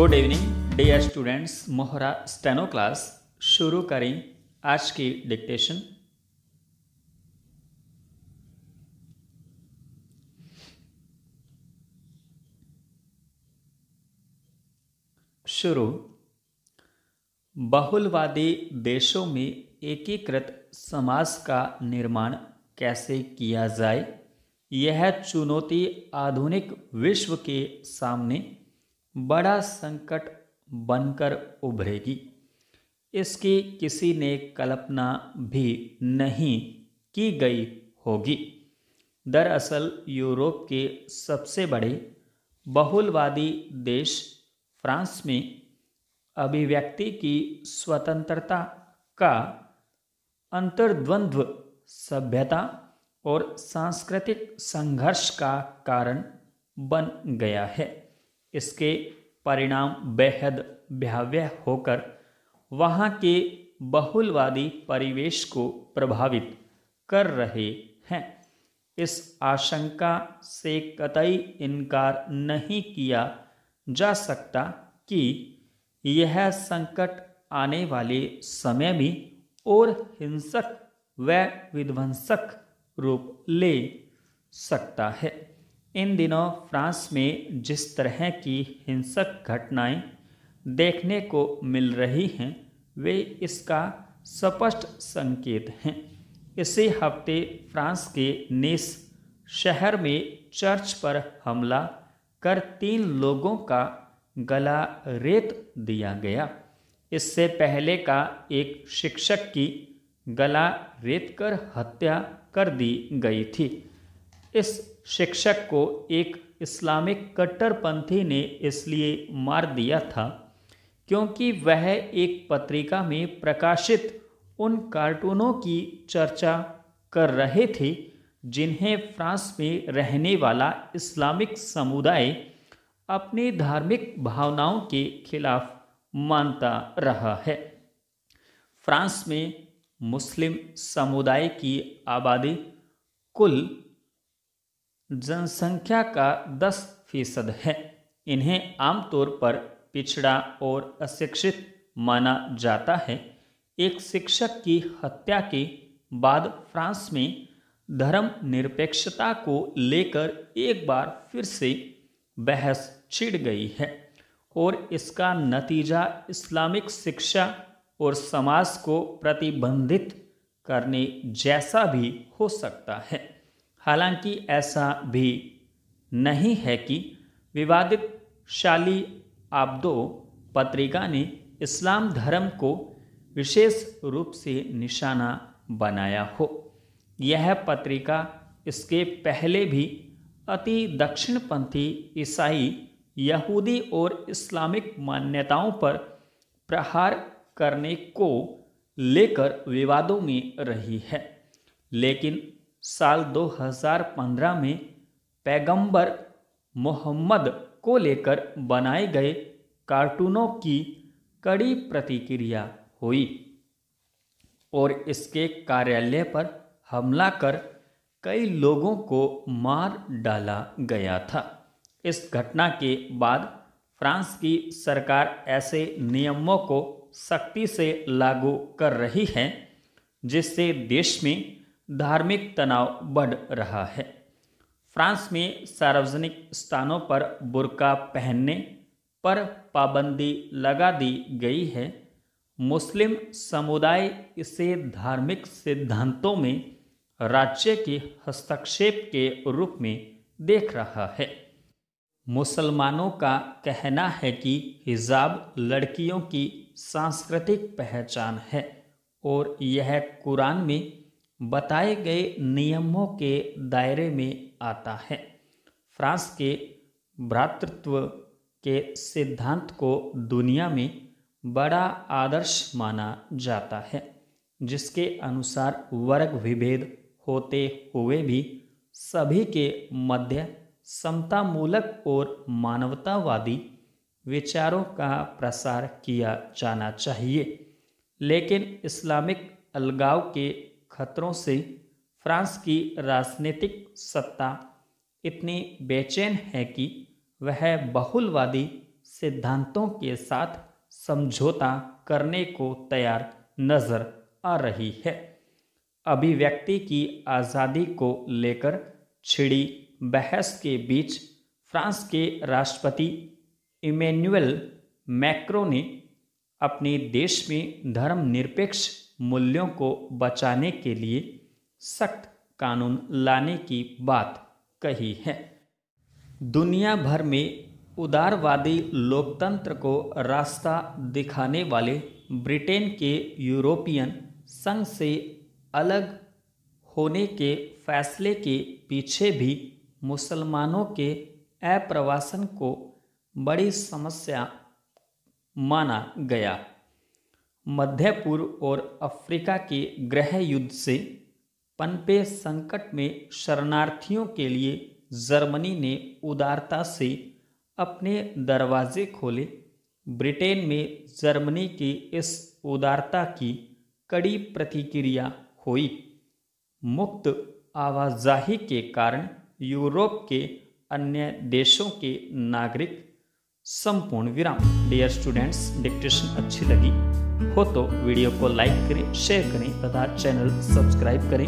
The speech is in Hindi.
Good evening dear students. मोहरा स्टेनो क्लास शुरू करें आज की डिक्टेशन। शुरू। बहुलवादी देशों में एकीकृत समाज का निर्माण कैसे किया जाए, यह चुनौती आधुनिक विश्व के सामने बड़ा संकट बनकर उभरेगी। इसकी किसी ने कल्पना भी नहीं की गई होगी। दरअसल यूरोप के सबसे बड़े बहुलवादी देश फ्रांस में अभिव्यक्ति की स्वतंत्रता का अंतर्द्वंद्व सभ्यता और सांस्कृतिक संघर्ष का कारण बन गया है। इसके परिणाम बेहद भयावह होकर वहाँ के बहुलवादी परिवेश को प्रभावित कर रहे हैं। इस आशंका से कतई इनकार नहीं किया जा सकता कि यह संकट आने वाले समय में और हिंसक व विध्वंसक रूप ले सकता है। इन दिनों फ्रांस में जिस तरह की हिंसक घटनाएं देखने को मिल रही हैं, वे इसका स्पष्ट संकेत हैं। इसी हफ्ते फ्रांस के नीस शहर में चर्च पर हमला कर 3 लोगों का गला रेत दिया गया। इससे पहले का एक शिक्षक की गला रेत कर हत्या कर दी गई थी। इस शिक्षक को एक इस्लामिक कट्टरपंथी ने इसलिए मार दिया था क्योंकि वह एक पत्रिका में प्रकाशित उन कार्टूनों की चर्चा कर रहे थे जिन्हें फ्रांस में रहने वाला इस्लामिक समुदाय अपनी धार्मिक भावनाओं के खिलाफ मानता रहा है। फ्रांस में मुस्लिम समुदाय की आबादी कुल जनसंख्या का 10% है। इन्हें आमतौर पर पिछड़ा और अशिक्षित माना जाता है। एक शिक्षक की हत्या के बाद फ्रांस में धर्मनिरपेक्षता को लेकर एक बार फिर से बहस छिड़ गई है और इसका नतीजा इस्लामिक शिक्षा और समाज को प्रतिबंधित करने जैसा भी हो सकता है। हालांकि ऐसा भी नहीं है कि विवादित शाली आब्दो पत्रिका ने इस्लाम धर्म को विशेष रूप से निशाना बनाया हो। यह पत्रिका इसके पहले भी अति दक्षिणपंथी ईसाई, यहूदी और इस्लामिक मान्यताओं पर प्रहार करने को लेकर विवादों में रही है। लेकिन साल 2015 में पैगंबर मोहम्मद को लेकर बनाए गए कार्टूनों की कड़ी प्रतिक्रिया हुई और इसके कार्यालय पर हमला कर कई लोगों को मार डाला गया था। इस घटना के बाद फ्रांस की सरकार ऐसे नियमों को सख्ती से लागू कर रही है जिससे देश में धार्मिक तनाव बढ़ रहा है। फ्रांस में सार्वजनिक स्थानों पर बुर्का पहनने पर पाबंदी लगा दी गई है। मुस्लिम समुदाय इसे धार्मिक सिद्धांतों में राज्य के हस्तक्षेप के रूप में देख रहा है। मुसलमानों का कहना है कि हिजाब लड़कियों की सांस्कृतिक पहचान है और यह कुरान में बताए गए नियमों के दायरे में आता है। फ्रांस के भ्रातृत्व के सिद्धांत को दुनिया में बड़ा आदर्श माना जाता है, जिसके अनुसार वर्ग विभेद होते हुए भी सभी के मध्य समतामूलक और मानवतावादी विचारों का प्रसार किया जाना चाहिए। लेकिन इस्लामिक अलगाव के खतरों से फ्रांस की राजनीतिक सत्ता इतनी बेचैन है कि वह बहुलवादी सिद्धांतों के साथ समझौता करने को तैयार नजर आ रही है। अभिव्यक्ति की आज़ादी को लेकर छिड़ी बहस के बीच फ्रांस के राष्ट्रपति इमैनुअल मैक्रों ने अपने देश में धर्मनिरपेक्ष मूल्यों को बचाने के लिए सख्त कानून लाने की बात कही है। दुनिया भर में उदारवादी लोकतंत्र को रास्ता दिखाने वाले ब्रिटेन के यूरोपियन संघ से अलग होने के फैसले के पीछे भी मुसलमानों के अप्रवासन को बड़ी समस्या माना गया। मध्य पूर्व और अफ्रीका के गृह युद्ध से पनपे संकट में शरणार्थियों के लिए जर्मनी ने उदारता से अपने दरवाजे खोले। ब्रिटेन में जर्मनी की इस उदारता की कड़ी प्रतिक्रिया हुई। मुक्त आवाजाही के कारण यूरोप के अन्य देशों के नागरिक संपूर्ण विराम। डियर स्टूडेंट्स, डिक्टेशन अच्छी लगी हो तो वीडियो को लाइक करें, शेयर करें तथा चैनल सब्सक्राइब करें।